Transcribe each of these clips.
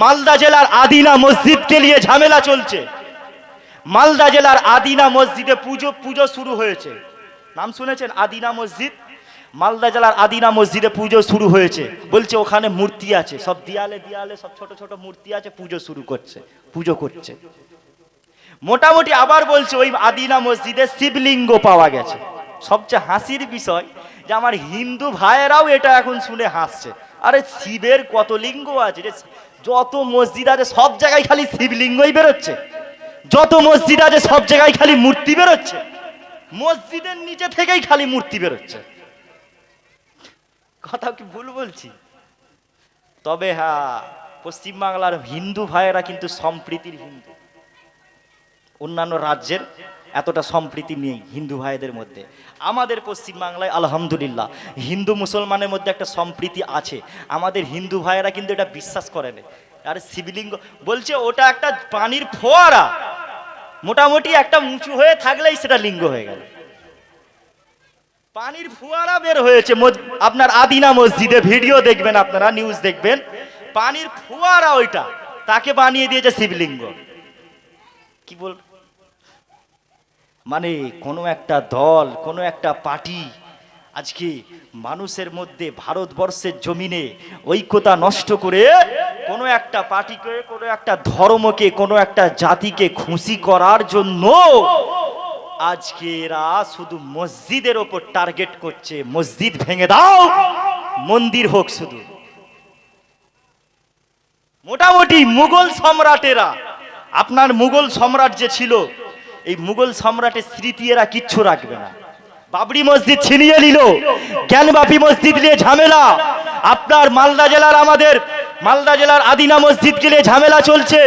মালদা জেলার আদিনা মসজিদকে নিয়ে ঝামেলা চলছে। মালদা জেলার আদিনা মসজিদে পুজো শুরু হয়েছে। নাম শুনেছেন আদিনা মসজিদ? মালদা জেলার আদিনা মসজিদে পুজো শুরু হয়েছে। বলছে ওখানে মূর্তি আছে, সব দেয়ালে দেয়ালে সব ছোট ছোট মূর্তি আছে, পুজো করছে। মোটামুটি আবার বলছে ওই আদিনা মসজিদে শিবলিঙ্গ পাওয়া গেছে। সবচেয়ে হাসির বিষয় যে আমার হিন্দু ভাইয়েরাও এটা এখন শুনে হাসছে। আরে শিবের কত লিঙ্গ আছে, যত মসজিদ আছে সব জায়গায় খালি শিবলিঙ্গই বেরোচ্ছে, যত মসজিদ আছে সব জায়গায় খালি মূর্তি বেরোচ্ছে, মসজিদের নিচে থেকেই খালি মূর্তি বেরোচ্ছে। কথা কি ভুল বলছি? তবে হ্যাঁ, পশ্চিমবাংলার হিন্দু ভাইয়েরা কিন্তু সম্প্রীতির হিন্দু। অন্যান্য রাজ্যের এতটা সম্প্রীতি নেই হিন্দু ভাইদের মধ্যে। আমাদের পশ্চিমবাংলায় আলহামদুলিল্লাহ হিন্দু মুসলমানের মধ্যে একটা সম্প্রীতি আছে। আমাদের হিন্দু ভাইয়েরা কিন্তু এটা বিশ্বাস করে না। আর শিবলিঙ্গ বলছে ওটা একটা পানির ফোয়ারা, মোটামুটি একটা উঁচু হয়ে থাকলেই সেটা লিঙ্গ হয়ে গেল। পানির ফোয়ারা বের হয়েছে আপনার আদিনা মসজিদে, ভিডিও দেখবেন আপনারা, নিউজ দেখবেন, পানির ফোয়ারা ওইটা, তাকে বানিয়ে দিয়েছে শিবলিঙ্গ। কি বল, মানে কোনো একটা দল, কোনো একটা পার্টি আজকে মানুষের মধ্যে ভারতবর্ষের জমিনে ঐক্যতা নষ্ট করে কোনো একটা পার্টিকে, কোনো একটা ধর্মকে, কোনো একটা জাতিকে খুশি করার জন্য আজকে এরা শুধু মসজিদের ওপর টার্গেট করছে। মসজিদ ভেঙে দাও, মন্দির হোক শুধু। মোটামুটি মুঘল সম্রাটেরা, আপনার মুঘল সম্রাট যে ছিল, এই মুঘল সম্রাটের স্মৃতি এরা কিচ্ছু রাখবে না। বাবরি মসজিদ ছিনিয়ে নিল, জ্ঞানবাপী মসজিদ নিয়ে ঝামেলা, আপনার মালদা জেলার আমাদের মালদা জেলার আদিনা মসজিদকে নিয়ে ঝামেলা চলছে।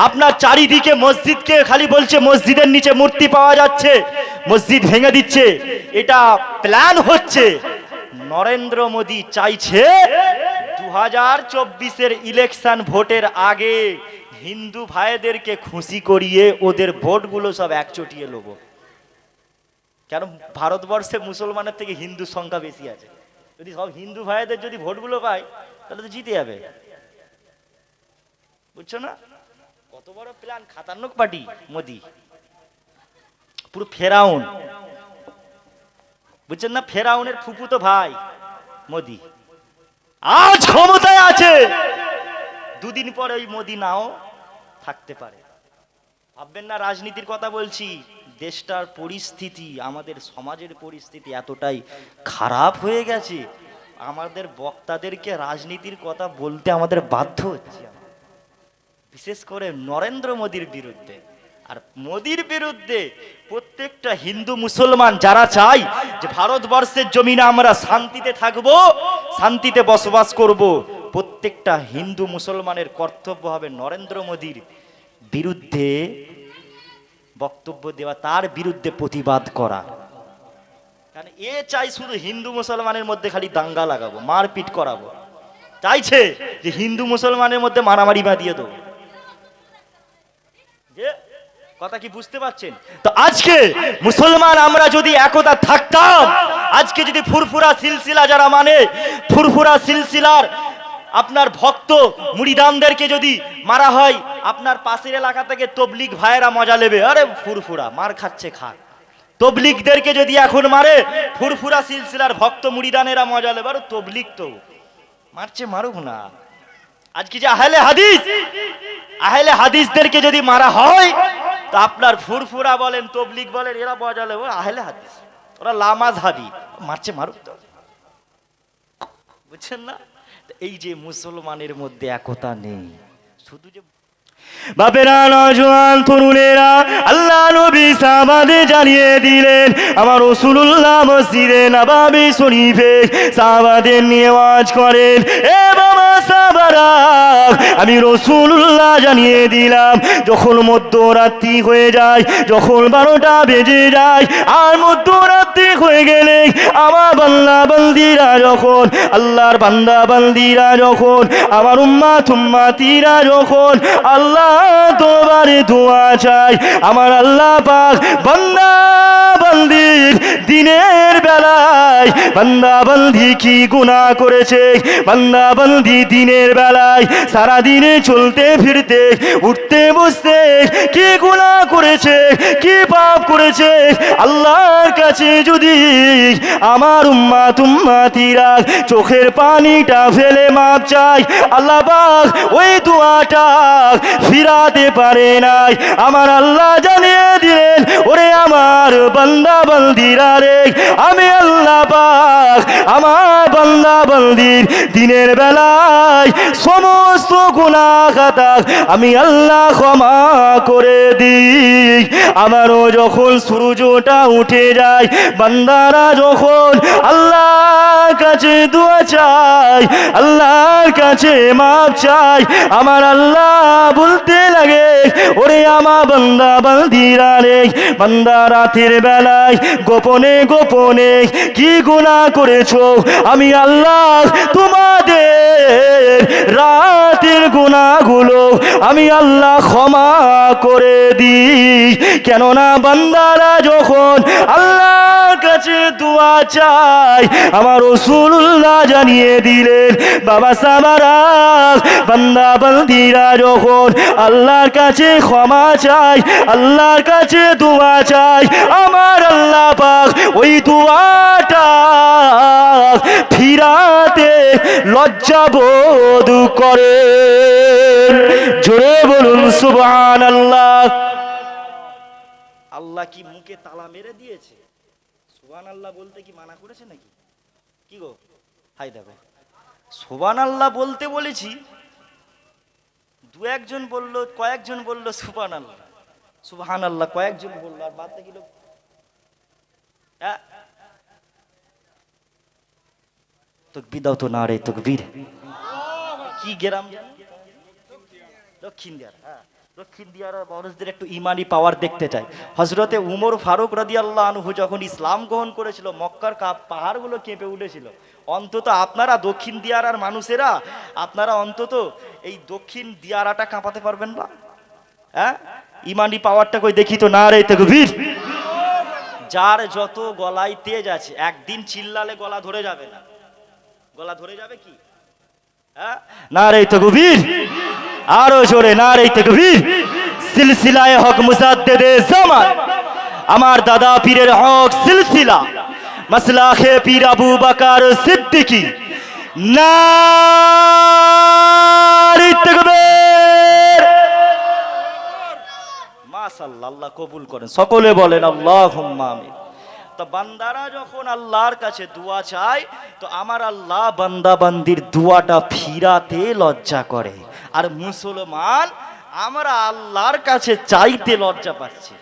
আপনার চারিদিকে মসজিদকে খালি বলছে মসজিদের নিচে মূর্তি পাওয়া যাচ্ছে, মসজিদ ভেঙে দিচ্ছে। এটা প্ল্যান হচ্ছে। নরেন্দ্র মোদী চাইছে 2024-এর ইলেকশন ভোটের আগে হিন্দু ভাইদেরকে খুশি করিয়ে ওদের ভোটগুলো সব একচটিয়ে নেব। কেন ভারতবর্ষে মুসলমানের থেকে হিন্দু সংখ্যা বেশি আছে। যদি সব হিন্দু ভাইদের যদি ভোটগুলো পায় তাহলে তো জিতে যাবে, বুঝছো না? কত বড় প্ল্যান, খাতারনাক পার্টি মোদি, পুরো ফেরাউন, বুঝছেন না? ফেরাউনের ফুফুতো ভাই মোদি আজ ক্ষমতায় আছে, দুদিন পরে ওই মোদি নাও থাকতে পারে। ভাববেন না রাজনীতির কথা বলছি, দেশটার পরিস্থিতি, আমাদের সমাজের পরিস্থিতি এতটাই খারাপ হয়ে গেছে, আমাদের বক্তাদেরকে রাজনীতির কথা বলতে আমাদের বাধ্য হচ্ছে, বিশেষ করে নরেন্দ্র মোদীর বিরুদ্ধে। আর মোদীর বিরুদ্ধে প্রত্যেকটা হিন্দু মুসলমান যারা চাই যে ভারতবর্ষের জমিনে আমরা শান্তিতে থাকব, শান্তিতে বসবাস করব, প্রত্যেকটা হিন্দু মুসলমানের কর্তব্য হবে নরেন্দ্র মোদীর বিরুদ্ধে বক্তব্য দেওয়া, তার বিরুদ্ধে প্রতিবাদ করা। কারণ এ চাই শুধু হিন্দু মুসলমানের মধ্যে খালি দাঙ্গা লাগাবো, মারপিট করাবো, চাইছে যে হিন্দু মুসলমানের মধ্যে মারামারি বাঁধিয়ে দেবো। কথা কি বুঝতে পারছেন? তো আজকে মুসলমান আমরা যদি একতা থাকতাম, আজকে যদি ফুরফুরা সিলসিলা যারা মানে ফুরফুরা সিলসিলার আপনার ভক্ত মুরিদানদেরকে যদি মারা হয়, আপনার পাশের এলাকা থেকে তবলিগ ভাইয়েরা মজা নেবে, আরে ফুরফুরা মার খাচ্ছে খাক। তবলিগদেরকে যদি এখন মারে, ফুরফুরা সিলসিলার ভক্ত মুরিদানেরা মজা নেবে, আরে তবলিগ তো মারছে, মারুক না। আজকে যে আহলে হাদিসদেরকে যদি মারা হয়, তা আপনার ফুরফুরা বলেন, তবলিগ বলেন, এরা মজা নেবে, আহলে হাদিস, ওরা লামাযহাবী, মারছে, মারুক তো, বুঝছেন না? এই যে মুসলমানের মধ্যে একতা নেই, শুধু যে বাপেরা, নওজোয়ান তরুণেরা, আল্লাহ নবী সাহাবাদের জানিয়ে দিলেন, আমার রাসূলুল্লাহ মসজিদে নববী শরীফে সাহাবাদের নিয়ে ওয়াজ করেন, এ বাবা সাহাবারা, আমি রাসূলুল্লাহ জানিয়ে দিলাম, যখন মধ্যরাত্রি হয়ে যায়, যখন 12টা বেজে যায়, আর মধ্যরাত্রি করতে হয়ে গেলে আমার বান্দা বান্দিরা যখন আল্লাহর বান্দা বান্দিরা যখন আমার উম্মাত উম্মাতিরা যখন আল্লাহ দরবারে দোয়া চায় আমার আল্লাহ পাক বান্দা বান্দির দিনের বেলায় বান্দা বান্দি কি গুনাহ করেছে বান্দা বান্দি দিনের বেলায় সারা দিনে চলতে ফিরতে উঠতে বসতে কি গুনাহ করেছে কি পাপ করেছে আল্লাহর কাছে যদি আমার উম্মাত উম্মাতিরা চোখের পানিটা ফেলে মাপ চায় আল্লাহ পাক ওই দোয়াটা ফিরাতে পারে নাই আমার আল্লাহ জানিয়ে দিলেন ওরে আমার বান্দা বান্দিরা রে আমি আল্লাহ পাক আমার বান্দা বান্দির দিনের বেলায় সমস্ত গুনাহ খাতা আমি আল্লাহ ক্ষমা করে দিই আমারও যখন সূর্যটা উঠে যায় বান্দারা যখন আল্লাহর কাছে দোয়া চায় আল্লাহর কাছে মাপ চায় আমার আল্লাহ বলতে লাগে ওরে আমার বান্দা বান্দিরা রে বান্দা রাতের বেলায় গোপনে গোপনে কি গুনাহ করেছো আমি আল্লাহ তোমাদের রাতের গুনাহগুলো আমি আল্লাহ ক্ষমা করে দিই কেননা বান্দারা যখন আল্লাহর কাছে দোয়া চায় আমার রাসূলুল্লাহ জানিয়ে দিলেন বাবা সাবারা বান্দা বান্দিরা যখন আল্লাহর কাছে ক্ষমা চায় আল্লাহর কাছে দোয়া চায় আমার আল্লাহ পাক ওই দোয়াটা ফিরাতে লজ্জাবোধ করে জোরে বলুন সুবহানাল্লাহ আল্লাহ কি মুখে তালা মেরে দিয়েছে সুবহানাল্লাহ বলতে কি মানা করেছে নাকি কি গো হাই দেখো সুবহানাল্লাহ বলতে বলেছি দু একজন বললো কয়েকজন বললো সুবহানাল্লাহ সুবহানাল্লাহ কয়েকজন বললো আর বাদ বাকি লোক তকবীর দাও তো নারে তকবীর কি গ্রাম দক্ষিণ দিয়ার দক্ষিণ দিয়ার মানুষদের একটু ইমানি পাওয়ার দেখতে চাই হযরতে উমর ফারুক রাদিয়াল্লাহু আনহু যখন ইসলাম গ্রহণ করেছিল মক্কার পাহাড়গুলো কেঁপে উঠেছিল অন্তত আপনারা দক্ষিণ দিয়ারার মানুষেরা আপনারা অন্তত এই দক্ষিণ দিয়ারাটা কাঁপাতে পারবেন না হ্যাঁ ইমানি পাওয়ারটা কই দেখি তো নারে তাকবীর যার যত গলায় তেজ আছে একদিন চিল্লালে গলা ধরে যাবে না গলা ধরে যাবে কি হ্যাঁ নারে তাকবীর আরো জোরে নারে তাকবীর সিলসিলায়ে হক মুসাদ্দেদে জামান আমার দাদা পীরের হক সিলসিলা মাসলাখে পীর আবু বকর সিদ্দিকী নারে তাকবীর মাশাআল্লাহ আল্লাহ কবুল করেন সকলে বলেন আল্লাহুম্মা আমিন তো বান্দারা যখন আল্লাহর কাছে দোয়া চায় তো আমার আল্লাহ বান্দা বান্দির দোয়াটা ফিরাতে লজ্জা করে আর মুসলমান আমরা আল্লাহর কাছে চাইতে লজ্জা পাচ্ছি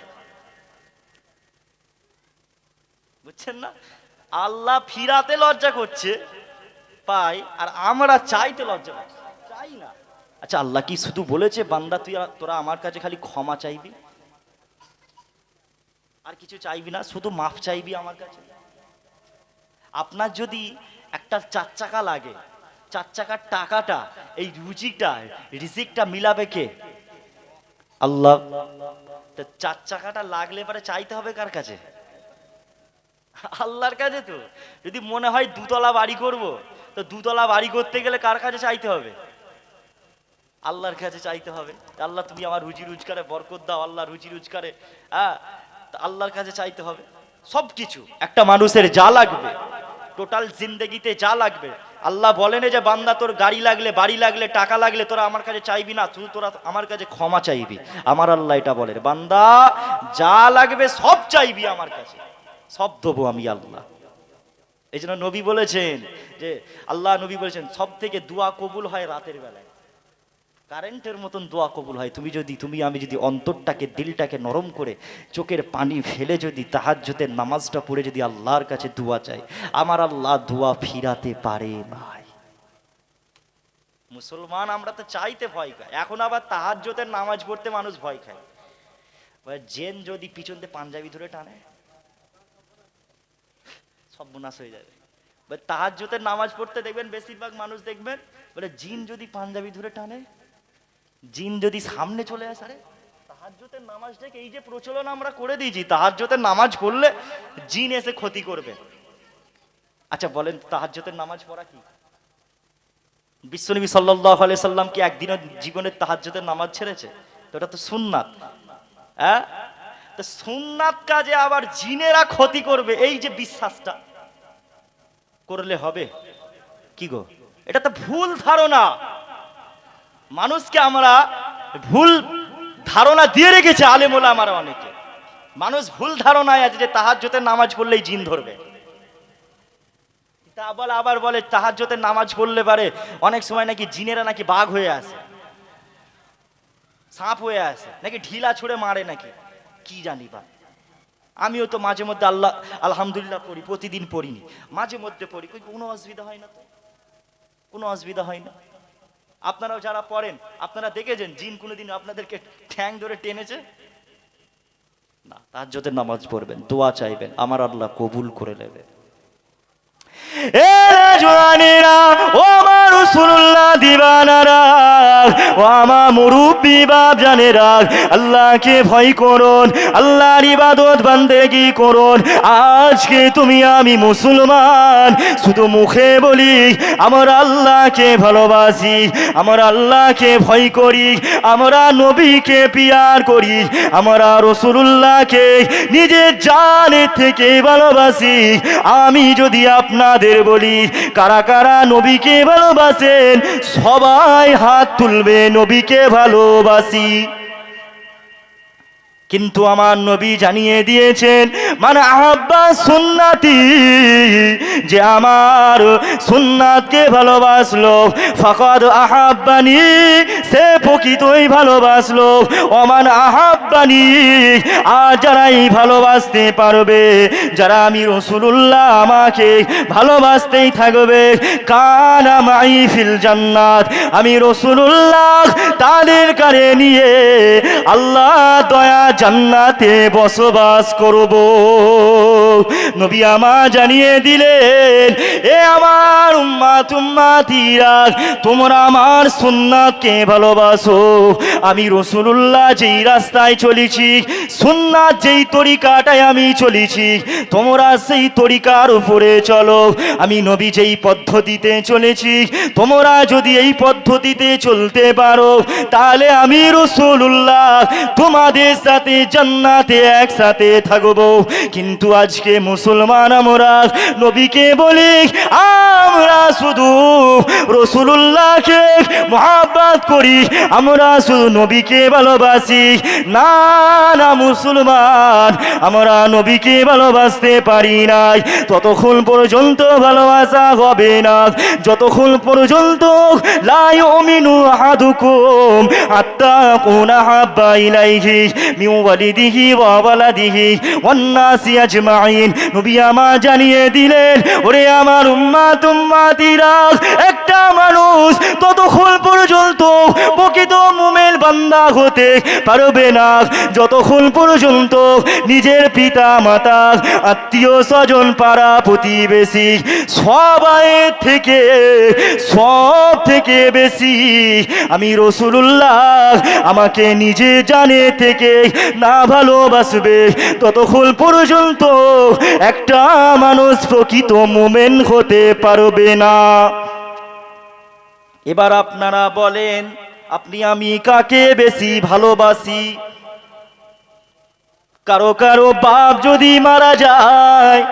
বুঝছেন না আল্লাহ ফিরাতে লজ্জা করছে পাই আর আমরা চাইতে লজ্জা পাচ্ছি চাই না আচ্ছা আল্লাহ কি শুধু বলেছে বান্দা তোরা আমার কাছে খালি ক্ষমা চাইবি আর কিছু চাইবি না শুধু মাফ চাইবি আমার কাছে আপনার যদি একটা চার চাকা লাগে চার চাকার টাকাটা এই রিজিকটা মিলাবে কে আল্লাহ তো চার চাকাটা লাগলে পরে চাইতে হবে কার কাছে আল্লাহর কাছে তো যদি মনে হয় দুতলা বাড়ি করব তো দুতলা বাড়ি করতে গেলে কার কাছে চাইতে হবে আল্লাহর কাছে চাইতে হবে আল্লাহ তুমি আমার রুজি রোজগারে বরকত দাও আল্লাহ রুজি রোজগারে আল্লাহর কাছে চাইতে হবে সবকিছু একটা মানুষের যা লাগবে টোটাল জিন্দেগিতে যা লাগবে আল্লাহ বলেন যে বান্দা তোর গাড়ি লাগলে বাড়ি লাগলে টাকা লাগলে তোরা আমার কাছে চাইবি না শুধু তোরা আমার কাছে ক্ষমা চাইবি আমার আল্লাহ এটা বলে বান্দা যা লাগবে সব চাইবি আমার কাছে সব দেবো আমি আল্লাহ এই জন্য নবী বলেছেন যে আল্লাহ নবী বলেছেন সব থেকে দোয়া কবুল হয় রাতের বেলায় কারেন্টের মতন দোয়া কবুল হয় তুমি আমি যদি অন্তরটাকে দিলটাকে নরম করে চোখের পানি ফেলে যদি তাহাজ্জুদের নামাজটা পড়ে যদি আল্লাহর কাছে দোয়া চাই আমার আল্লাহ দোয়া ফিরাতে পারে ভাই মুসলমান আমরা তো চাইতে ভয় খাই এখন আবার তাহাজ্জুদের নামাজ পড়তে মানুষ ভয় খায় জেন যদি পিছন দিয়ে পাঞ্জাবি ধরে টানে সর্বনাশ হয়ে যাবে। তাহাজ্জুদের নামাজ পড়তে দেখবেন বেশিরভাগ মানুষ দেখবেন বলে জিন যদি পাঞ্জাবি ধরে টানে, জিন যদি সামনে চলে আসে। আরে তাহাজ্জুদের নামাজটাকে এই যে প্রচলন আমরা করে দিয়েছি, তাহাজ্জুদের নামাজ পড়লে জিন এসে ক্ষতি করবে। আচ্ছা বলেন, তাহাজ্জুদের নামাজ পড়া কি? বিশ্বনবী সাল্লাল্লাহু আলাইহি সাল্লাম কি একদিনও জীবনে তাহাজ্জুদের নামাজ ছেড়েছে? তো এটা তো সুন্নাত। হ্যাঁ, তো সুন্নাত কাজে আবার জিনেরা ক্ষতি করবে, এই যে বিশ্বাসটা করলে হবে কি গো? এটা তো ভুল ধারণা। মানুষকে আমরা ভুল ধারণা দিয়ে রেখেছে আলেম ওলামারা অনেকে। মানুষ ভুল ধারণায় আছে যে তাহাজ্জুদের নামাজ পড়লেই জিন ধরবে। তা আবার বলে তাহাজ্জুদের নামাজ পড়লে পারে অনেক সময় নাকি জিনেরা নাকি বাঘ হয়ে আসে, সাপ হয়ে আসে, নাকি ঢিলা ছুঁড়ে মারে নাকি, কি জানি বা। আমিও তো মাঝে মধ্যে আলহামদুলিল্লাহ পড়ি, প্রতিদিন পড়িনি, মাঝে মধ্যে পড়ি, কোনো অসুবিধা হয় না তো, কোনো অসুবিধা হয় না। আপনারাও যারা পড়েন আপনারা দেখেছেন জিন কোনোদিন আপনাদেরকে ঠ্যাং ধরে টেনেছে না? তাহাজ্জুদের নামাজ পড়বেন, দোয়া চাইবেন, আমার আল্লাহ কবুল করে নেবে। জওয়ানেরা, ও আমার রাসূলুল্লাহ দিবানারা, ও আমার মুরব্বি বাপ জানেরা, আল্লাহকে ভয় করুন, আল্লাহর ইবাদত বান্দেগি করুন। আজকে তুমি আমি মুসলমান, শুধু মুখে বলি আমরা আল্লাহকে ভালোবাসি, আমরা আল্লাহকে ভয় করি, আমরা নবীকে পিয়ার করি, আমরা রাসূলুল্লাহকে নিজের জানের থেকে ভালোবাসি। আমি যদি আপনাদের বলি কারা কারা নবীকে ভালোবাসেন, সবাই হাত তুলবে নবীকে ভালোবাসি। কিন্তু আমার নবী জানিয়ে দিয়েছেন মান আহাব্বা সুন্নতি, যে আমার সুন্নাতকে ভালোবাসলো ফাকাদ আহাব্বানি, সে প্রকৃতই ভালোবাসলো। ওমান আহাব্বানি, আর যারাই ভালোবাসতে পারবে, যারা আমি রাসূলুল্লাহ আমাকে ভালোবাসতেই থাকবে, কানা মাই ফিল জান্নাত, আমি রাসূলুল্লাহ তাদের কারে নিয়ে আল্লাহ দয়া জান্নাতে বসবাস করব। নবী আমার জানিয়ে দিলেন, এ আমার উম্মাতিরা, তোমরা আমার সুন্নাতকে ভালোবাসো। আমি রাসূলুল্লাহ যেই রাস্তায় চলেছি, সুন্নাত যেই তরিকাটায় আমি চলেছি, তোমরা সেই তরিকার উপরে চলো। আমি নবী যেই পদ্ধতিতে চলেছি, তোমরা যদি এই পদ্ধতিতে চলতে পারো, তাহলে আমি রাসূলুল্লাহ তোমাদের সাথে জান্নাতে একসাথে থাকবো। কিন্তু আজকে মুসলমান আমরা নবীকে বলি আমরা শুধু রাসূলুল্লাহকে মহব্বত করি, আমরা শুধু নবীকে ভালোবাসি। না না মুসলমান, আমরা নবীকে ভালোবাসতে পারি না ততক্ষণ পর্যন্ত ভালোবাসা হবে না, যতক্ষণ পর্যন্ত লা ইউমিনু আহাদুকুম হাত্তা কুনা হাব্বা ইলাইহি মিন ওয়ালিদিহি ওয়া ওয়ালাদিহি ওয়ান নাসি আজমাইন। নবী আমার জানিয়ে দিলেন, ওরে আমার উম্মাতিরা, একটা মানুষ ততক্ষণ পর্যন্ত প্রকৃত মুমিন বান্দা হতে পারবে না যতক্ষণ পর্যন্ত নিজের পিতা মাতা, আত্মীয় স্বজন, পাড়া প্রতিবেশী সবাই থেকে সব থেকে বেশি আমি রাসূলুল্লাহ আমাকে নিজে জানে থেকে না ভালোবাসবে, ততক্ষণ পর্যন্ত একটা মানুষ প্রকৃত মুমিন হতে পারবে না। এবার আপনারা বলেন, আপনি আমি কাকে বেশি ভালোবাসি? কারো কারো বাপ যদি মারা যায়,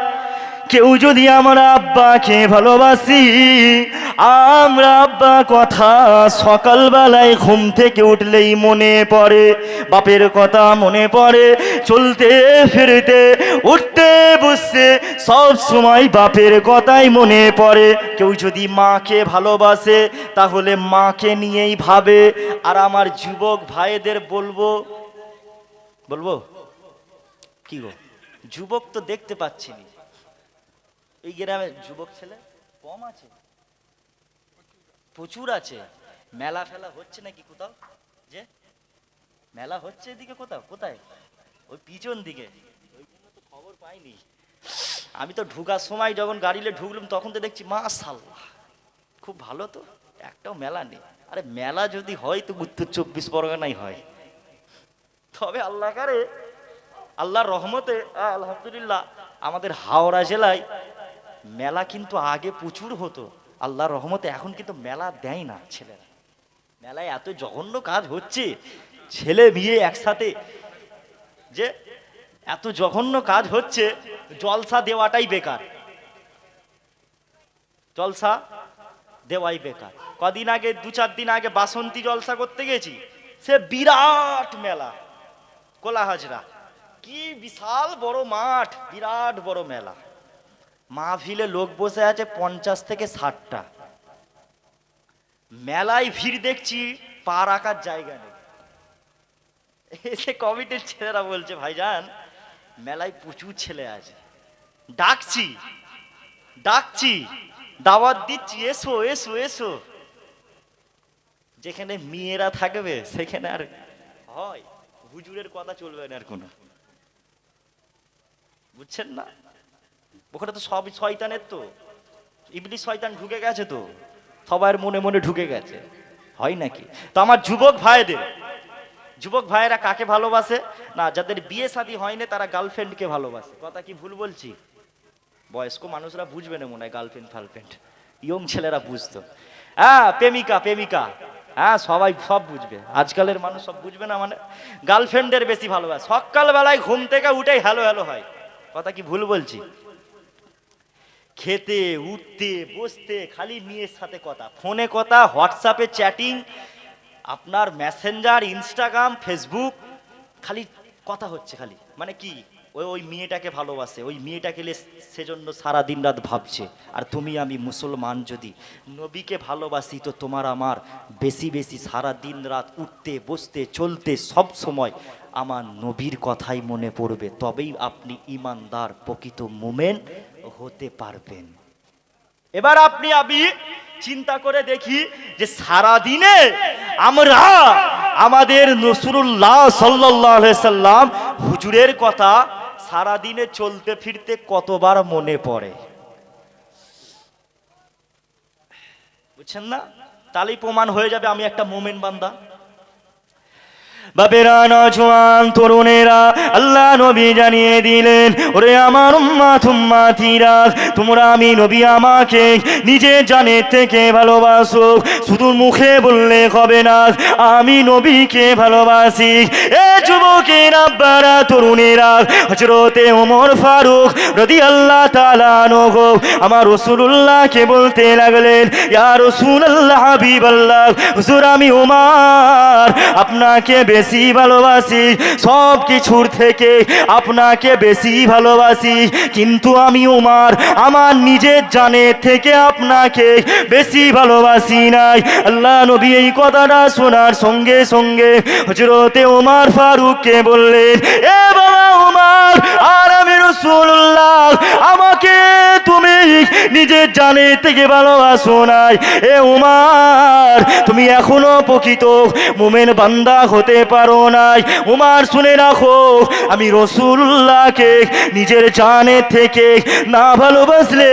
কেউ যদি আমরা আব্বাকে ভালোবাসি, আমরা আব্বা কথা সকালবেলায় ঘুম থেকে উঠলেই মনে পড়ে, বাপের কথা মনে পড়ে, চলতে ফিরতে উঠতে বসতে সব সময় বাপের কথাই মনে পড়ে। কেউ যদি মাকে ভালোবাসে তাহলে মাকে নিয়েই ভাবে। আর আমার যুবক ভাইদের বলবো কি গো, যুবক তো দেখতে পাচ্ছি না এই গ্রামে, যুবক ছেলে কম আছে, প্রচুর আছে। মেলা ফেলা হচ্ছে নাকি কোথাও? যে মেলা হচ্ছে এদিকে কোথাও, কোথায়? ওই পিছন দিকে, ওই জন্য তো খবর পাইনি। আমি তো ঢুকার সময় যখন গাড়িতে ঢুকলাম তখন তো দেখছি মাশাআল্লাহ খুব ভালো, তো একটাও মেলা নেই। আরে মেলা যদি হয় তো উত্তর 24 পরগনাই হয়। তবে আল্লাহ কারে আল্লাহর রহমতে আলহামদুলিল্লাহ আমাদের হাওড়া জেলায় মেলা কিন্তু আগে প্রচুর হতো। আল্লাহর রহমতে এখন কিন্তু মেলা দেয় না ছেলেরা। মেলায় এত জঘন্য কাজ হচ্ছে, ছেলে মেয়ে একসাথে যে এত জঘন্য কাজ হচ্ছে, জলসা দেওয়াটাই বেকার, জলসা দেওয়াই বেকার। কদিন আগে 2-4 দিন আগে বাসন্তী জলসা করতে গেছি, সে বিরাট মেলা, কোলা হাজরা, কি বিশাল বড় মাঠ, বিরাট বড় মেলা, মাহফিলে লোক বসে আছে 50 থেকে 60টা। মেলায় ভিড় দেখছি পা রাখার জায়গা নেই। এসে কমিটির ছেলেরা বলছে ভাইজান মেলায় প্রচুর ছেলে আছে, ডাকছি ডাকছি দাওয়াত দিচ্ছি, এসো এসো এসো। যেখানে মেয়েরা থাকবে সেখানে আর হয় হুজুরের কথা চলবে না আর কোনো, বুঝছেন না? ওখানে তো সব শয়তানের, তো ইবলিশ শয়তান ঢুকে গেছে, তো সবার মনে মনে ঢুকে গেছে, হয় নাকি? তো আমার যুবক ভাইদের, যুবক ভাইয়েরা কাকে ভালোবাসে না, যাদের বিয়ে শাদী হয়নি তারা গার্লফ্রেন্ডকে ভালোবাসে। কথা কি ভুল বলছি? বয়স্ক মানুষরা বুঝবে না মনে হয়, গার্লফ্রেন্ড ফার্লফ্রেন্ড, ইয়ং ছেলেরা বুঝতো। হ্যাঁ, প্রেমিকা প্রেমিকা, হ্যাঁ সবাই সব বুঝবে, আজকালের মানুষ সব বুঝবে না, মানে গার্লফ্রেন্ডের বেশি ভালোবাসে। সকালবেলায় ঘুম থেকে উঠেই হ্যালো হ্যালো হয়। কথা কি ভুল বলছি? খেতে উঠতে বসতে খালি মেয়ের সাথে কথা, ফোনে কথা, হোয়াটসঅ্যাপে চ্যাটিং, আপনার মেসেঞ্জার, ইনস্টাগ্রাম, ফেসবুক, খালি কথা হচ্ছে খালি। মানে কি ওই ওই মেয়েটাকে ভালোবাসে, ওই মেয়েটাকে সেজন্য সারা দিন রাত ভাবছে। আর তুমি আমি মুসলমান যদি নবীকে ভালোবাসি তো তোমার আমার বেশি বেশি সারা দিন রাত উঠতে বসতে চলতে সব সময় আমার নবীর কথাই মনে পড়বে, তবেই আপনি ইমানদার প্রকৃত মুমিন হতে পারবেন। এবার আপনি আমি চিন্তা করে দেখি যে সারা দিনে আমরা আমাদের রাসূলুল্লাহ সাল্লাল্লাহু আলাইহি সাল্লাম হুজুরের কথা সারা দিনে চলতে ফিরতে কতবার মনে পড়ে, বুঝছেন না? তাহলেই প্রমাণ হয়ে যাবে আমি একটা মুমিন বান্দা। বাবেরা, নওজোয়ান তরুণেরা, আল্লাহ নবী জানিয়ে দিলেন, ওরে আমার উম্মত উম্মতিরা, তোমরা আমি নবী আমাকে নিজের জানের থেকে ভালোবাসো। শুধু মুখে বললে হবে না, আমি নবীকে ভালোবাসি। এ যুবকেরা, আব্বারা, তরুণেরা, হযরতে ওমর ফারুক রাদিয়াল্লাহু তাআলা আনহু আমার রাসূলুল্লাহকে বলতে লাগলেন, ইয়া রাসূলুল্লাহ, হাবিবাল্লাহ, হুজুর আমি ওমর আপনাকে বেশি ভালোবাসি, সব কিছুর থেকে আপনাকে বেশি ভালোবাসি, কিন্তু আমি ওমর আমার নিজের জানের থেকে আপনাকে বেশি ভালোবাসি নাই। আল্লাহ নবী এই কথাটা শোনার সঙ্গে সঙ্গে হযরতে ওমর ফারুককে বললেন, এ বাবা ওমর, আর আমি রাসূলুল্লাহ আমাকে তুমি নিজের জানের থেকে ভালোবাসো নাই। এ ওমর, তুমি এখনো প্রকৃত মুমিন বান্দা হতে পারো নাই। ওমর শুনে রাখো, আমি রাসূলুল্লাহকে নিজের জানের থেকে না ভালোবাসলে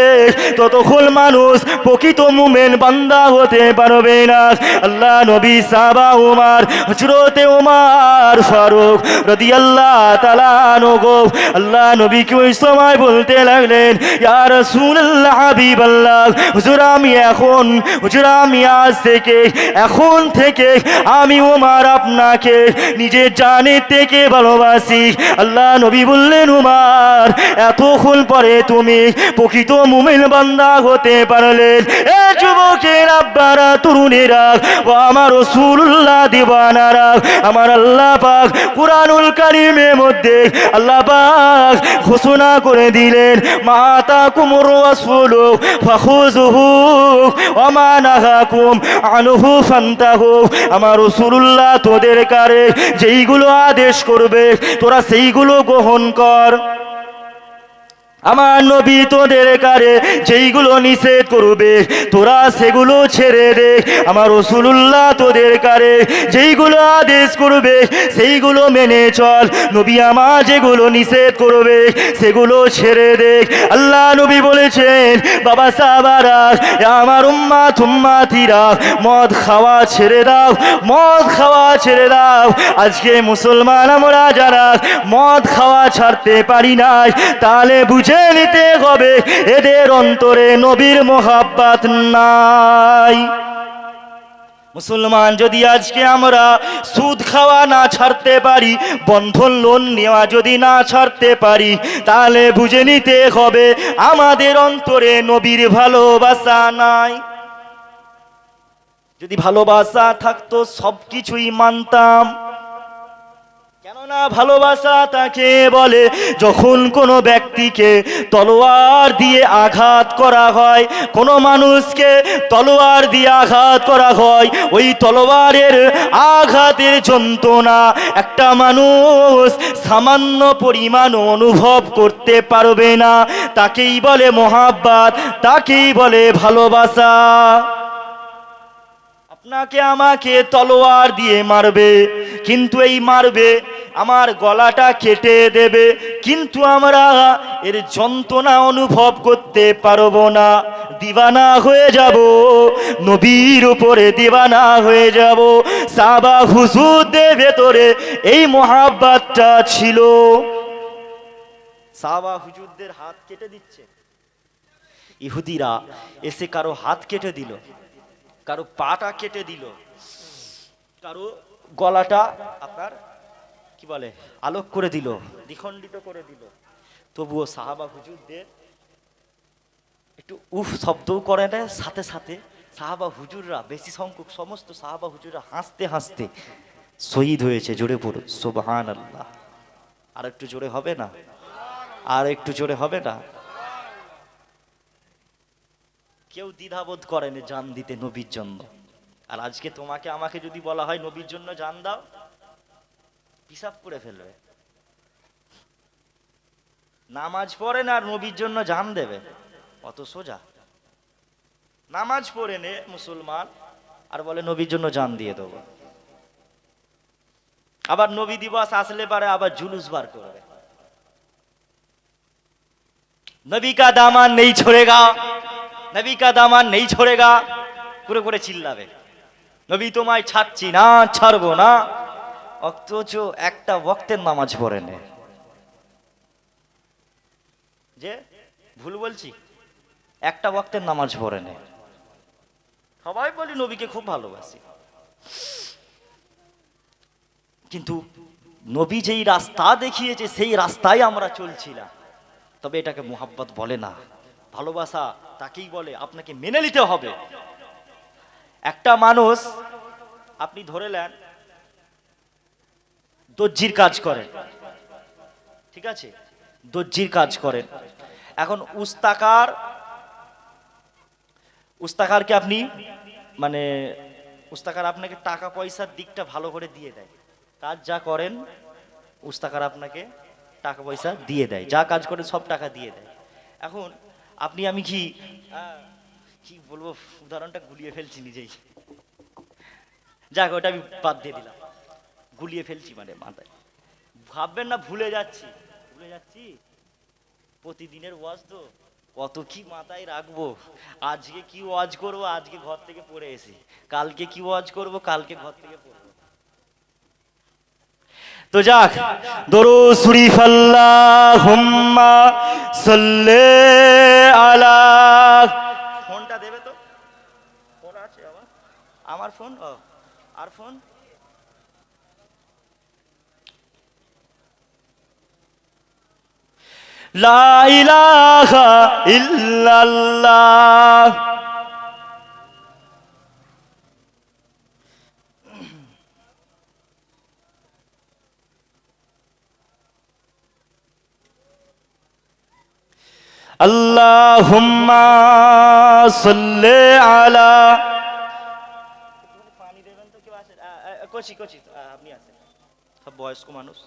ততক্ষণ মানুষ প্রকৃত মুমিন বান্দা হতে পারবে না। আল্লাহ নবী সাহাবা ওমর, হযরতে ওমর ফারুক রাদিয়াল্লাহু তাআলা আনহু আল্লাহ নবীকে ওই সময় বলতে লাগলেন, ইয়া রাসূলুল্লাহ, হাবিবাল্লাহ, হুজুর আমি আজ থেকে এখন থেকে আমি ওমর আপনাকে নিজের জানের থেকে ভালোবাসি। আল্লাহ নবী বললেন, ওমর এতক্ষণ পরে তুমি প্রকৃত মুমিন বান্দা হতে পারলেন। এ যুবকের আব্বারা, তরুণেরা, ও আমার রাসূলুল্লাহ দিওয়ানারা, আমার আল্লাহ পাক কুরআনুল কারীমের মধ্যে আল্লাহ পাক ঘোষণা করে দিলেন, মা আতাকুমুর রাসূলু ফাখুযুহু ওয়া মা নাহাকুম আনহু ফান্তাহু। আমার রাসূলুল্লাহ তোদের কারে যেইগুলো আদেশ করবে তোরা সেইগুলো গ্রহণ কর, আমার নবী তোদের কারে যেইগুলো নিষেধ করবে তোরা সেগুলো ছেড়ে দে। আমার রাসূলুল্লাহ তোদের কারে যেইগুলো আদেশ করবে সেইগুলো মেনে চল। নবী আমার যেগুলো নিষেধ করবে সেগুলো ছেড়ে দে। আল্লাহ নবী বলেছেন, বাবা সাহাবারা, আমার উম্মাতিরা, মদ খাওয়া ছেড়ে দাও, মদ খাওয়া ছেড়ে দাও। আজকে মুসলমান আমরা যারা মদ খাওয়া ছাড়তে পারি নাই, তাহলে বুঝে নিতে হবে এদের অন্তরে নবীর মোহাব্বত নাই। মুসলমান যদি আজকে আমরা সুদ খাওয়া না ছাড়তে পারি, বন্ধন লোন নেওয়া যদি না ছাড়তে পারি, তাহলে বুঝে নিতে হবে আমাদের অন্তরে নবীর ভালোবাসা নাই। যদি ভালোবাসা থাকতো সব কিছুই মানতাম। কেননা ভালোবাসা তাকে বলে যখন কোনো ব্যক্তিকে তলোয়ার দিয়ে আঘাত করা হয়, কোনো মানুষকে তলোয়ার দিয়ে আঘাত করা হয়, ওই তলোয়ারের আঘাতের যন্ত্রণা একটা মানুষ সামান্য পরিমাণ অনুভব করতে পারবে না। তাকেই বলে মোহাব্বত, তাকেই বলে ভালোবাসা। আপনাকে আমাকে তলোয়ার দিয়ে মারবে, কিন্তু এই মারবে আমার গলাটা কেটে দেবে, কিন্তু আমরা এর যন্ত্রণা অনুভব করতে পারবো না। দিওয়ানা হয়ে যাব, নবীর উপরে দিওয়ানা হয়ে যাব। সাহাবা হুজুরদের ভেতরে এই মোহাব্বতটা ছিল। সাহাবা হুজুরদের হাত কেটে দিচ্ছে, ইহুদিরা এসে কারো হাত কেটে দিল, কারো পাটা কেটে দিল, কারো গলাটা আপনার কি বলে আলোক করে দিল, দ্বিখণ্ডিত করে দিল, তবুও সাহাবা হুজুরদের একটু উফ শব্দও করে না। সাথে সাথে সাহাবা হুজুররা, বেশি সংখ্যক সমস্ত সাহাবা হুজুররা হাসতে হাসতে শহীদ হয়েছে। জোরে পড়ো সুবহানাল্লাহ। আর একটু জোরে হবে না? আর একটু জোরে হবে না? কেউ দ্বিধাবোধ করেনি জান দিতে নবীর জন্য। আর আজকে তোমাকে আমাকে যদি বলা হয় নবীর জন্য জান দাও, হিসাব করে ফেলবে। নামাজ পড়ে না আর নবীর জন্য জান দেবে, অত সোজা? নামাজ পড়ে নে মুসলমান আর বলে নবীর জন্য জান দিয়ে দেবো। আবার নবী দিবস আসলে পারে আবার জুলুস বার করবে, নবী কা দামান নেই ছোড়েগা, নবী কা দামান নেই ছোড়েগা করে করে চিল্লাবে। নবী তোমায় ছাড়ছি না, ছাড়বো না, অথচ একটা ওয়াক্তের নামাজ পড়ে নে। যে ভুল বলছি? একটা ওয়াক্তের নামাজ পড়ে নে। সবাই বলি নবীকে খুব ভালোবাসি, কিন্তু নবী যেই রাস্তা দেখিয়েছে সেই রাস্তায় আমরা চলছি না। তবে এটাকে মোহাব্বত বলে না, ভালোবাসা তাকেই বলে। আপনাকে মেনে নিতে হবে। একটা মানুষ আপনি ধরে নেন দর্জির কাজ করেন, ঠিক আছে, দর্জির কাজ করেন। এখন উস্তাকারকে আপনি মানে উস্তাকার আপনাকে টাকা পয়সার দিকটা ভালো করে দিয়ে দেয়। কাজ যা করেন উস্তাকার আপনাকে টাকা পয়সা দিয়ে দেয়, যা কাজ করে সব টাকা দিয়ে দেয়। এখন আপনি আমি কি কি বলবো, উদাহরণটা গুলিয়ে ফেলছি নিজেই, যাক ওটা আমি বাদ দিয়ে দিলাম, গুলিয়ে ফেলছি মানে মাথায়। ভাববেন না ভুলে যাচ্ছি, ভুলে যাচ্ছি, প্রতিদিনের ওয়াজ তো কত কি মাথায় রাখবো। আজকে কি ওয়াজ করবো, আজকে ঘর থেকে পড়ে এসে, কালকে কি ওয়াজ করবো, কালকে ঘর থেকে পড়বো। তো যাক, দরুদ শরীফ আল্লাহুম্মা সাল্লি আলা। ফোনটা দেবে তো? ফোন আছে আমার ফোন, আর ফোন লা ইলাহা ইল্লাল্লাহ। আল্লাহুম্মা সাল্লি আলা। পানি দেবেন তো? কেউ আছে? কচি কচি আপনি আছেন, সব বয়স্ক মানুষ।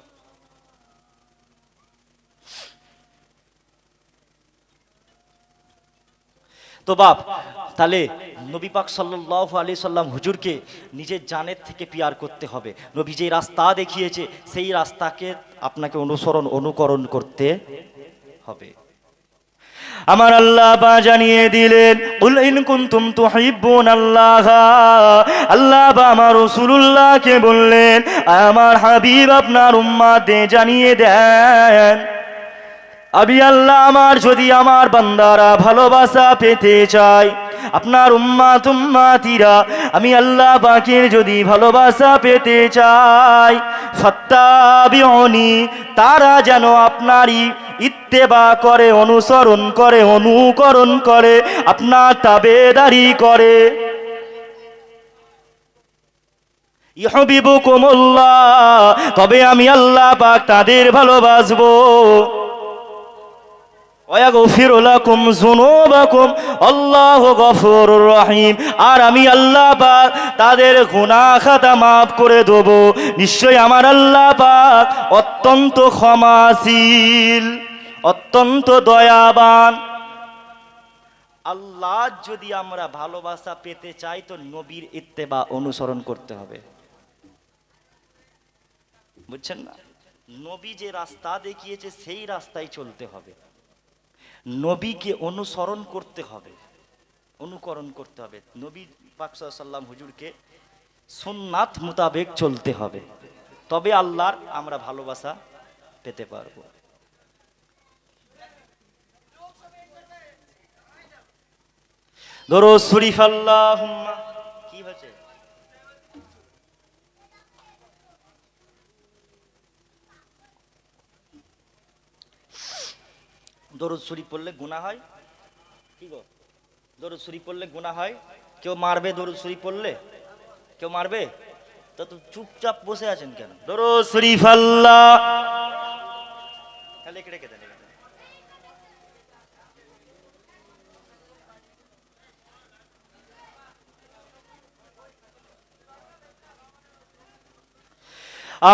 তো বাপ, তাহলে নবী পাক সাল্লাল্লাহু আলাইহি সাল্লাম হুজুরকে নিজের জানের থেকে পিয়ার করতে হবে। নবী যে রাস্তা দেখিয়েছে সেই রাস্তাকে আপনাকে অনুকরণ করতে হবে। আমার আল্লাহ বা জানিয়ে দিলেন, কুল ইন কুনতুম তুহিব্বুনাল্লাহ, আল্লাহ বা আমার রাসূলুল্লাহকে বললেন, আমার হাবিব আপনার উম্মতদের জানিয়ে দেন, আমি আল্লাহ আমার যদি আমার বান্দারা ভালোবাসা পেতে চায়, আপনার উম্মাতিরা আমি আল্লাহ পাকের যদি ভালোবাসা পেতে চায়, ফাত্তাবিউনি, তারা যেন আপনারই ইত্তেবা করে, অনুকরণ করে, আপনার তাবেদারি করে। ইউহিব্বুকুমুল্লাহ, তবে আমি আল্লাহ পাক তাদের ভালোবাসবো। ওয়াগফির লাকুম যুনুবাকুম, আল্লাহু গফুরুর রহিম, আর আমি আল্লাহ পাক তাদের গুনাহ খাতা maaf করে দেব। নিশ্চয় আমার আল্লাহ পাক অত্যন্ত ক্ষমাশীল, অত্যন্ত দয়াবান। আল্লাহ যদি আমরা ভালোবাসা পেতে চাই তো নবীর ইত্তেবা অনুসরণ করতে হবে, বুঝছেন না? নবী যে রাস্তা দেখিয়েছে সেই রাস্তায় চলতে হবে, নবীকে অনুকরণ করতে হবে। নবী পাক সাল্লাল্লাহু আলাইহি সাল্লাম হুজুরকে সুন্নাত মোতাবেক চলতে হবে, তবে আল্লাহর আমরা ভালোবাসা পেতে পারবো। দরুদ শরীফ আল্লাহুম্মা, কি হয়েছে? দরুদ শরীফ পড়লে গুনাহ হয়, কি গো? দরুদ শরীফ পড়লে গুনাহ হয়? কেউ মারবে দরুদ শরীফ পড়লে? কেউ মারবে? তো চুপচাপ বসে আছেন কেন? দরুদ শরীফ আল্লাহ, লেখে রেখে দেন।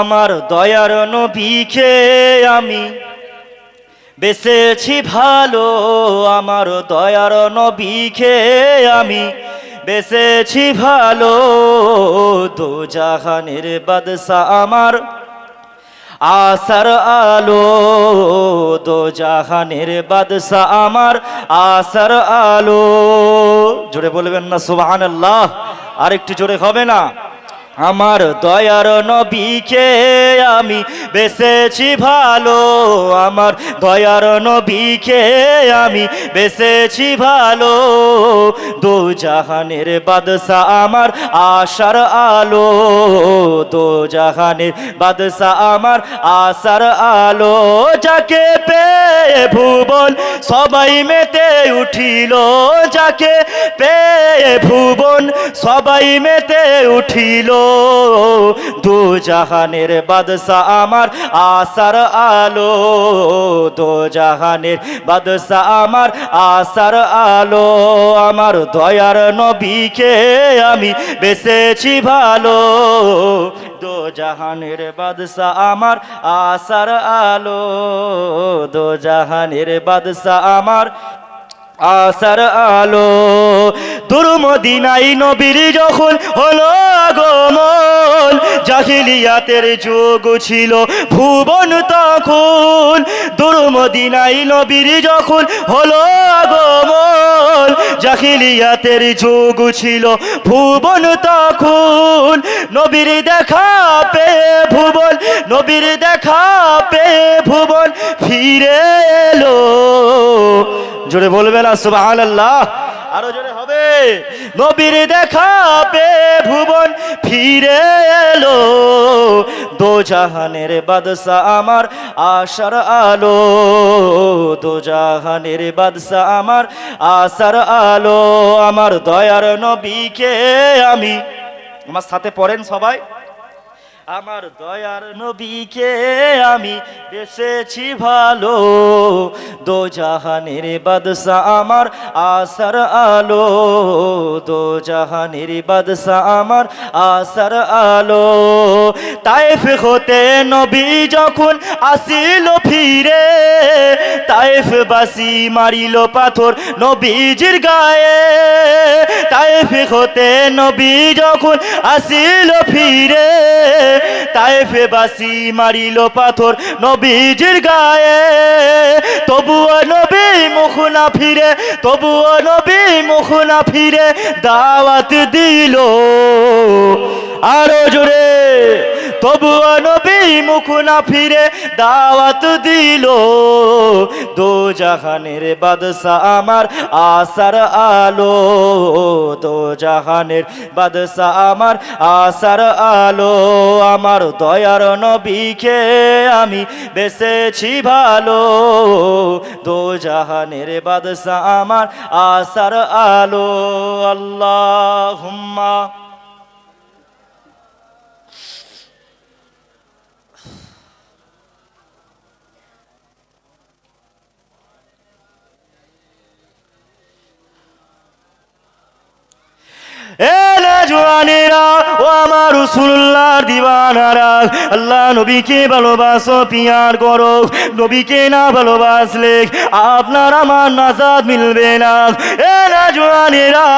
আমার দয়ার নবীকে আমি বেসেছি ভালো, আমার দয়ার নবীকে আমি বেসেছি ভালো, দো জাহানের বাদশা আমার আসার আলো, দো জাহানের বাদশা আমার আসার আলো। জোরে বলবেন না সুবহানাল্লাহ? আর একটু জোরে হবে না? আমার দয়ার নবীকে আমি বেসেছি ভালো, আমার দয়ার নবীকে আমি বেসেছি ভালো, দো জাহানের বাদশা আমার আশার আলো, দো জাহানের বাদশা আমার আশার আলো। যাকে পেয়ে ভুবন সবাই মেতে উঠিল, যাকে পেয়ে ভুবন সবাই মেতে উঠিল, দো জাহানের বাদশা আমার আশার আলো, দো জাহানের বাদশা আমার আশার আলো। আমার দয়ার নবীকে আমি বেসেছি ভালো, দো জাহানের বাদশা আমার আশার আলো, দো জাহানের বাদশা আমার আসার আলো। দূর মদিনায় নবীর যখন হলো আগমন, জাহিলিয়াতের যুগ ছিল ভুবন তখন, দূর মদিনায় নবীর যখন হলো আগমন, জাহিলিয়াতের যুগ ছিল ভুবন তখন, নবীর দেখা পেয়ে ভুবন, নবীর দেখা পেয়ে ভুবন ফিরে এলো। জোরে বলবে না সুবহানাল্লাহ? আরো জোরে হবে। নবীর দেখা পেয়ে ভুবন ফিরে এলো, দো জাহানের বাদশা আমার আশার আলো, দো জাহানের বাদশা আমার আশার আলো। আমার দয়ার নবীকে আমি, আমার সাথে পড়েন সবাই, আমার দয়ার নবীকে আমি বেসেছি ভালো, দো জাহানের বাদশা আমার আসার আলো, দো জাহানের বাদশা আমার আসার আলো। তায়েফ হতে নবী যখন আসিল ফিরে, তায়েফ বাসী মারিল পাথর নবীজির গায়ে, তায়েফ হতে নবী যখন আসিল ফিরে, তায়েফে বাসী মারিল পাথর নবীজির গায়ে, তবুও নবী মুখ না ফিরে, তবুও নবী মুখ না ফিরে দাওয়াত দিল আরো জোরে, তবুও নবী মুখ না ফিরে দাওয়াত দিল, দো জাহানের বাদশা আমার আসার আলো, দো জাহানের বাদশা আমার আসার আলো। আমার দয়ার নবীকে আমি বেসেছি ভালো, দো জাহানের বাদশা আমার আসার আলো। আল্লাহুম্মা জোয়ানেরা ও আমার রাসূলুল্লাহর দিওয়ানারা, আল্লাহ নবীকে ভালোবাসো, পিয়ার করো, নবীকে না ভালোবাসলে আপনার আমার নাজাত মিলবে না। এ না জোয়ানেরা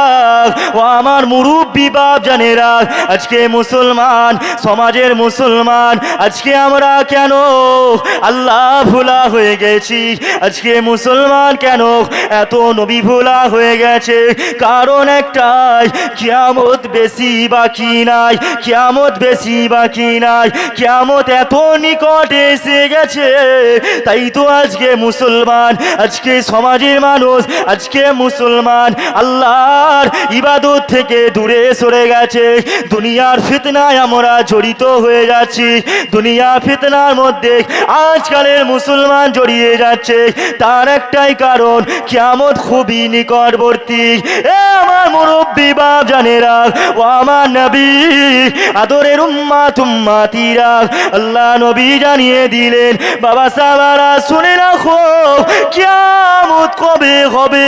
ও আমার মুরব্বি বাপ জানেরা, আজকে মুসলমান সমাজের মুসলমান আজকে আমরা কেন আল্লাহ ভোলা হয়ে গেছি, আজকে মুসলমান কেন এত নবী ভোলা হয়ে গেছে? কারণ একটাই, কিয়ামত বেশি বাকি নাই, কিয়ামত বেশি বাকি নাই, কিয়ামত এত নিকট এসে গেছে। তাই তো আজকে মুসলমান, আজকে সমাজের মানুষ, আজকে মুসলমান আল্লাহর ইবাদত থেকে দূরে সরে গেছে। দুনিয়ার ফিতনায় আমরা জড়িত হয়ে যাচ্ছি, দুনিয়া ফিতনার মধ্যে আজকালের মুসলমান জড়িয়ে যাচ্ছে। তার একটাই কারণ, কিয়ামত খুবই নিকটবর্তী। এ আমার মুরব্বি বাপ জানেরা ও আমার নবী আদরের উম্মাত উম্মাতিরা, আল্লাহ নবী জানিয়ে দিলেন, বাবা সাহাবারা শুনে রাখো, কিয়ামত কবে হবে?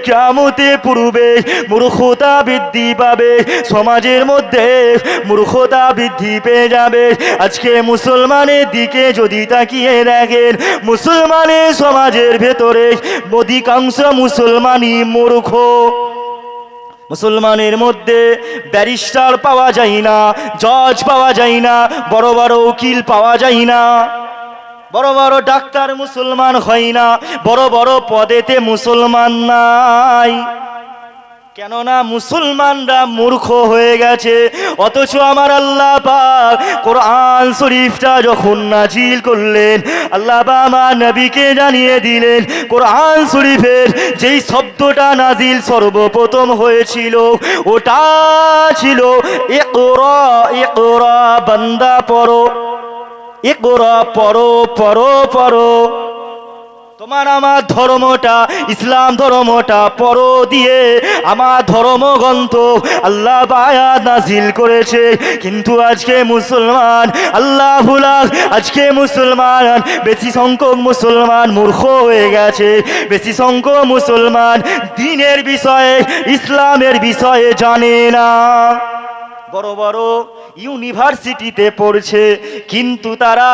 কিয়ামতে পূর্বে মূর্খতা বৃদ্ধি পাবে, সমাজের মধ্যে মূর্খতা বৃদ্ধি পেয়ে যাবে। আজকে মুসলমানের দিকে যদি তাকিয়ে দেখেন, মুসলমানের সমাজের ভেতরে অধিকাংশ মুসলমানই মূর্খ। মুসলমানের মধ্যে ব্যারিস্টার পাওয়া যায় না, জজ পাওয়া যায় না, বড় বড় উকিল পাওয়া যায় না, বড় বড় ডাক্তার মুসলমান হয় না, বড় বড় পদেতে মুসলমান নাই। কেননা মুসলমানরা মূর্খ হয়ে গেছে। অথচ আমার আল্লাহ পাক কোরআন শরীফটা যখন নাজিল করলেন, আল্লাহ পাক আমার নবীকে জানিয়ে দিলেন, কোরআন শরীফের যেই শব্দটা নাজিল সর্বপ্রথম হয়েছিল ওটা ছিল ইকরা, ইকরা বান্দা পড়ো, ইকরা পড়ো, পড়ো পড়ো। তোমার আমার ধর্মটা, ইসলাম ধর্মটা পড়ো দিয়ে আমার ধর্মগ্রন্থ আল্লাহ আয়াত নাজিল করেছে। কিন্তু আজকে মুসলমান আল্লাহ ভুলা, আজকে মুসলমান বেশি সংখ্যক মুসলমান মূর্খ হয়ে গেছে, বেশি সংখ্যক মুসলমান দ্বীনের বিষয়ে, ইসলামের বিষয়ে জানে না। বড় বড় ইউনিভার্সিটিতে পড়ছে কিন্তু তারা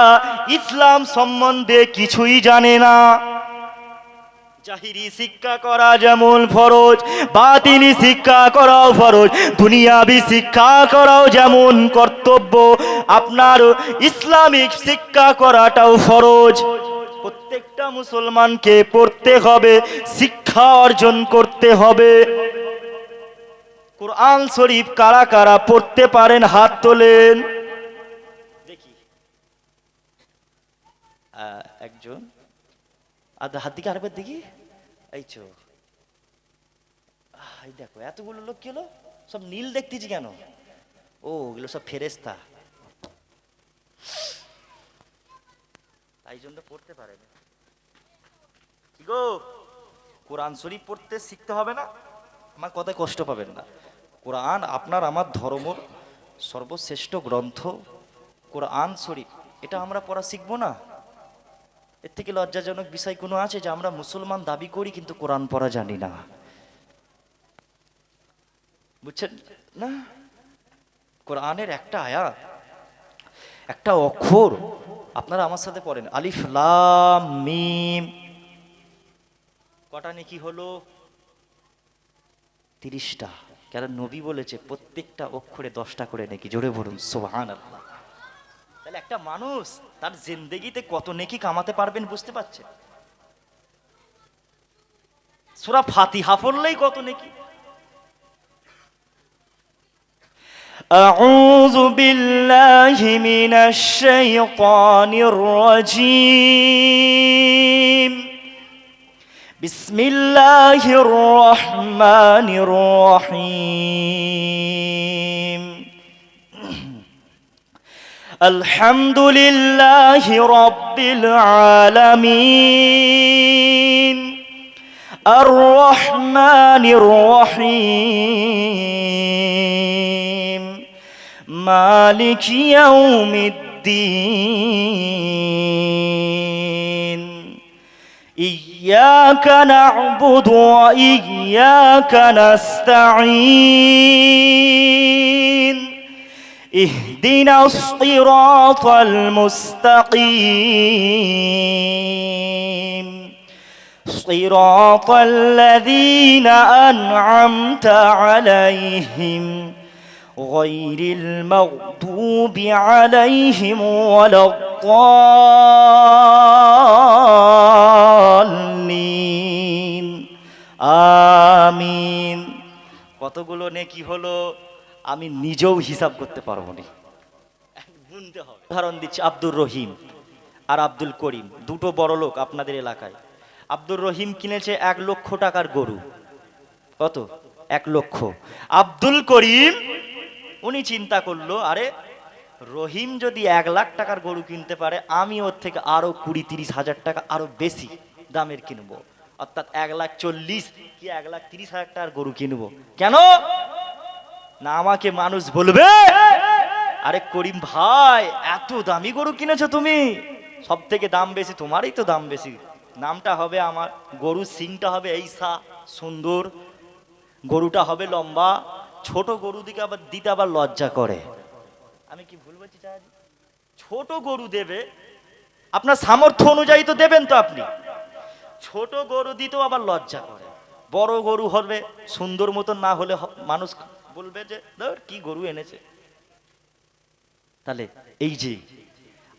ইসলাম সম্বন্ধে কিছুই জানে না। জাহিরি শিক্ষা করা যেমন ফরজ, বাতিনি শিক্ষা করাও ফরজ, দুনিয়াবি শিক্ষা করাও যেমন কর্তব্য, আপনার ইসলামিক শিক্ষা করাটাও ফরজ। প্রত্যেকটা মুসলমানকে পড়তে হবে, শিক্ষা অর্জন করতে হবে। কোরআন শরীফ কারা কারা পড়তে পারেন হাত তোলেন দেখি। একজন হাত দিকে, আরেকবার দেখি। এই চো, এই দেখো এতগুলো লোক কি হলো, সব নীল দেখতেছি কেন? ও ওগুলো সব ফেরেশতা, তাই জন্য পড়তে পারে না। কি গো, কোরআন শরীফ পড়তে শিখতে হবে না? আমার কথায় কষ্ট পাবেন না। কোরআন আপনার আমার ধর্ম সর্বশ্রেষ্ঠ গ্রন্থ কোরআন শরীফ, এটা আমরা পড়া শিখবো না? এর থেকে লজ্জাজনক বিষয় কোনো আছে যে আমরা মুসলমান দাবি করি কিন্তু কোরআন পড়া জানি না? বুঝছেন না? কোরআনের একটা আয়াত, একটা অক্ষর, আপনারা আমার সাথে পড়েন, আলিফ লাম মিম, কটা নেকি হলো? 30টা। কারণ নবী বলেছে প্রত্যেকটা অক্ষরে 10টা করে নেকি। জোরে বলুন সুবহানাল্লাহ। তাহলে একটা মানুষ তার জিন্দেগিতে কত নেকি কামাতে পারবেন বুঝতে পারছেন? সূরা ফাতিহা পড়লেই কত নেকি। আউযু বিল্লাহি মিনাশ শাইতানির রাজীম। বিসমিল্লাহির রহমানির রহিম। আলহামদুলিল্লাহি রাব্বিল আলামিন আর রহমানির রহিম মালিকি ইয়াউমিদ্দিন ইয়্যাকা না'বুদু ওয়া ইয়্যাকা নাস্তাঈন اهدنا الصراط المستقيم صراط الذين أنعمت عليهم غير المغضوب عليهم ولا الضالين آمين। কতগুলো নেকি হলো আমি নিজেও হিসাব করতে পারবো না, গুনতে হবে। উদাহরণ দিচ্ছি, আব্দুর রহিম আর আব্দুল করিম, দুটো বড় লোক আপনাদের এলাকায়। আব্দুর রহিম কিনেছে 1 লক্ষ টাকার গরু। কত? 1 লক্ষ। আব্দুল করিম উনি চিন্তা করলো, আরে রহিম যদি 1 লাখ টাকার গরু কিনতে পারে, আমি ওর থেকে আরো 20-30 হাজার টাকা আরো বেশি দামের কিনবো, অর্থাৎ 1,40,000 কি 1,30,000 টাকার গরু কিনবো। কেন না? আমাকে মানুষ বলবে, আরে করিম ভাই এত দামি গরু কিনেছো তুমি, সব থেকে দাম বেশি, তোমারই তো দাম বেশি। নামটা হবে আমার, গরুর সিংটা হবে এইসা সুন্দর, গরুটা হবে লম্বা। ছোট গরু দিকে আবার দিতে আবার লজ্জা করে। আমি কি ভুল বলছি? ছোট গরু দেবে, আপনার সামর্থ্য অনুযায়ী তো দেবেন তো আপনি। ছোট গরু দিতেও আবার লজ্জা করে। বড় গরু হবে, সুন্দর মতন না হলে মানুষ বলবে যে ধর কি গরু এনেছে। তাহলে এই যে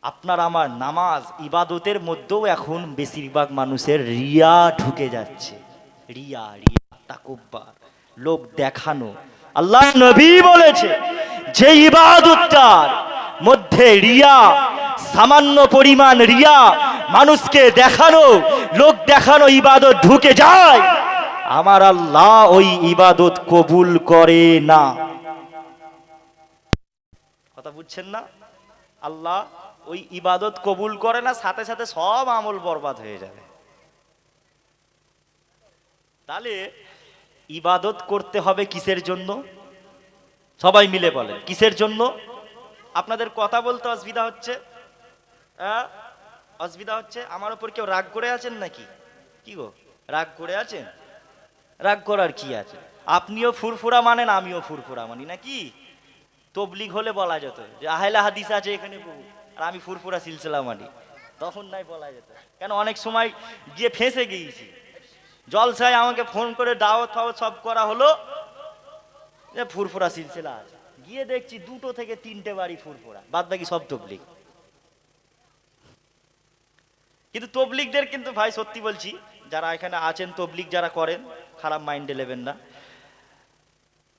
আপনার আমার নামাজ ইবাদতের মধ্যেও এখন বেশিরভাগ মানুষের রিয়া ঢুকে যাচ্ছে। রিয়া, রিয়া, তাকব্বুর, লোক দেখানো। আল্লাহ নবী বলেছে যে ইবাদতটার মধ্যে রিয়া, সামান্য পরিমাণ রিয়া, মানুষকে দেখানো, লোক দেখানো ইবাদত ঢুকে যায়, আমার আল্লাহ ওই ইবাদত কবুল করে না। কথা বুঝছেন না? আল্লাহ ওই ইবাদত কবুল করে না, সাথে সাথে সব আমল বরবাদ হয়ে যাবে। তাহলে ইবাদত করতে হবে কিসের জন্য? সবাই মিলে বলেন কিসের জন্য? আপনাদের কথা বলতে অসুবিধা হচ্ছে? অসুবিধা হচ্ছে? আমার উপর কেউ রাগ করে আছেন নাকি? কি গো, রাগ করে আছেন? রাগ করার কি আছে? আপনিও ফুরফুরা মানেন, আমিও ফুরফুরা মানি নাকি? তবলিগ হলে বলা যেত যে আহলে হাদিস আছে এখানে বহু, আর আমি ফুরফুরা সিলসিলা মানি, তখন নাই বলা যেত। কেন অনেক সময় গিয়ে ফেঁসে গিয়েছি, জলসায় আমাকে ফোন করে দাওয়াত ফাওয়াত সব করা হলো যে ফুরফুরা সিলসিলা আছে, গিয়ে দেখছি 2 থেকে 3টে বাড়ি ফুরফুরা, বাদ বাকি সব তবলিগ। কিন্তু তবলিগদের কিন্তু ভাই সত্যি বলছি, যারা এখানে আছেন তবলিগ যারা করেন, খারাপ মাইন্ডে নেবেন না,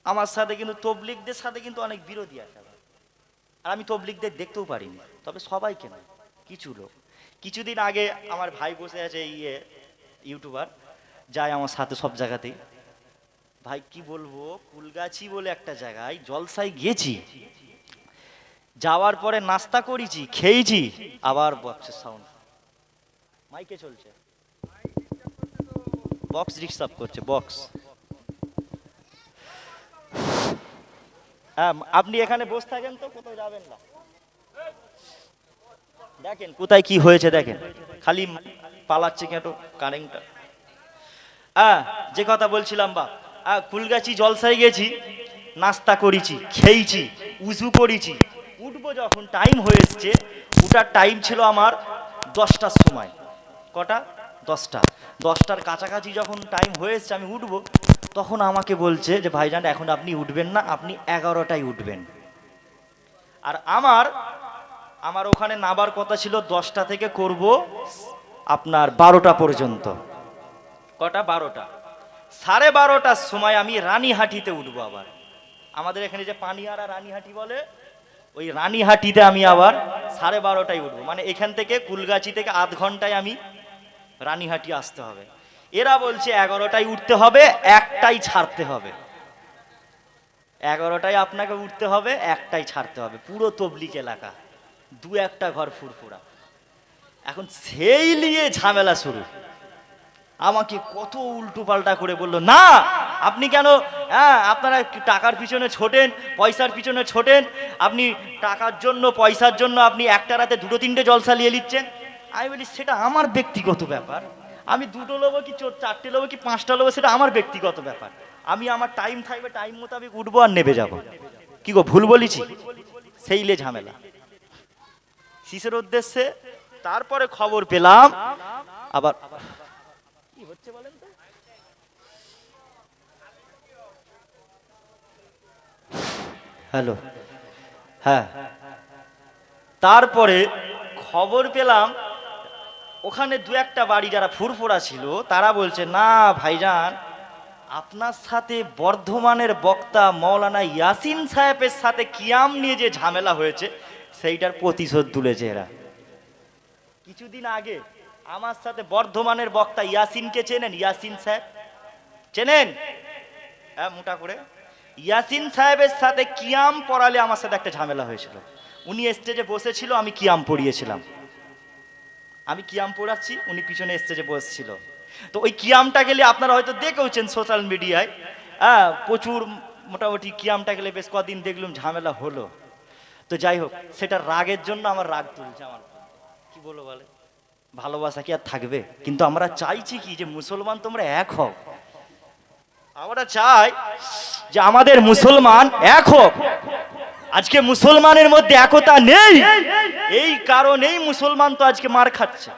আমার সাথে কিন্তু তবলিগদের সাথে কিন্তু অনেক বিরোধী আছে। আর আমি তবলিগদের দেখতেও পারিনি, তবে সবাইকে নয়, কিছু লোক। কিছুদিন আগে আমার ভাই বসে আছে ইউটিউবার, যায় আমার সাথে সব জায়গাতেই। ভাই কি বলবো, কুলগাছি বলে একটা জায়গায় জলসায় গিয়েছি, যাওয়ার পরে নাস্তা করেছি, খেয়েছি, আবার বক্সের সাউন্ড, মাইকে চলছে, বক্স ডিস্টার্ব করছে, বক্স। হ্যাঁ, আপনি এখানে বসে থাকেন তো, কোথাও যাবেন না। দেখেন কোথায় কি হয়েছে, দেখেন খালি পালাচ্ছে কেন কারেন্টটা। হ্যাঁ, যে কথা বলছিলাম বা ফুলগাছি জলসায় গেছি, নাস্তা করেছি, খেয়েছি, উজু করেছি, উঠবো যখন টাইম হয়ে এসছে, উঠার টাইম ছিল আমার 10টার সময়। কটা? 10টা। 10টার কাছাকাছি যখন টাইম হয়ে এসছে আমি উঠবো, তখন আমাকে বলছে যে ভাইজান এখন আপনি উঠবেন না, আপনি 11টায় উঠবেন। আর আমার আমার ওখানে নাবার কথা ছিল 10টা থেকে করব আপনার 12টা পর্যন্ত। কটা? 12টা। 12:30টার সময় আমি রানীহাটিতে উঠবো আবার। আমাদের এখানে যে পানিহারা রানীহাটি বলে, ওই রানীহাটিতে আমি আবার 12:30টায় উঠবো। মানে এখান থেকে কুলগাছি থেকে আধ ঘন্টায় আমি রানীহাটি আসতে হবে। এরা বলছে 11টায় উঠতে হবে, 1টায় ছাড়তে হবে। 11টায় আপনাকে উঠতে হবে, 1টায় ছাড়তে হবে। পুরো তবলিক এলাকা, দু একটা ঘর ফুরফুরা। এখন সেই নিয়ে ঝামেলা শুরু। আমাকে কত উল্টো পাল্টা করে বললো, না আপনি কেন, হ্যাঁ আপনারা টাকার পিছনে ছোটেন, পয়সার পিছনে ছোটেন, আপনি টাকার জন্য পয়সার জন্য আপনি একটা রাতে দুটো তিনটে জলসা নিয়ে নিচ্ছেন। আমি বলি সেটা আমার ব্যক্তিগত ব্যাপার, আমি দুটো নেবো কি চারটে নেবো কি 5টা নেবো সেটা আমার ব্যক্তিগত ব্যাপার। আমি আমার টাইম থাকবে, টাইম মোতাবেক উঠবো আর নেবে যাব। কি গো ভুল বলেছি? সেই লে ঝামেলা শিশের উদ্দেশ্যে। তারপরে খবর পেলাম আবার কি হচ্ছে বলেন তো, হ্যালো, হ্যাঁ, তারপরে খবর পেলাম ওখানে দু একটা বাড়ি যারা ফুরফুরা ছিল তারা বলছে, না ভাইজান আপনার সাথে বর্ধমানের বক্তা মৌলানা ইয়াসিন সাহেবের সাথে কিয়াম নিয়ে যে ঝামেলা হয়েছে সেইটার প্রতিশোধ তুলেছে এরা। কিছুদিন আগে আমার সাথে বর্ধমানের বক্তা ইয়াসিনকে চেনেন? ইয়াসিন সাহেব চেনেন? হ্যাঁ, মোটা করে ইয়াসিন সাহেবের সাথে কিয়াম পড়ালে আমার সাথে একটা ঝামেলা হয়েছিল। উনি স্টেজে বসেছিল, আমি কিয়াম পড়িয়েছিলাম। আমি কিয়াম পড়াচ্ছি, উনি পিছনে স্টেজে বসছিল। তো ওই কিয়ামটা গেলে আপনারা হয়তো দেখেওছেন সোশ্যাল মিডিয়ায়, হ্যাঁ প্রচুর, মোটামুটি কিয়ামটা গেলে বেশ কদিন দেখলাম ঝামেলা হলো। তো যাই হোক, সেটা রাগের জন্য আমার রাগ তুলছে। আমার কি বলবো বলে, ভালোবাসা কি আর থাকবে? কিন্তু আমরা চাইছি কি যে মুসলমান তোমরা এক হও। আমরা চাই যে আমাদের মুসলমান এক হোক। আজকে মুসলমানের মধ্যে একতা নেই, এই কারণেই মুসলমান তো আজকে মার খাচ্ছে।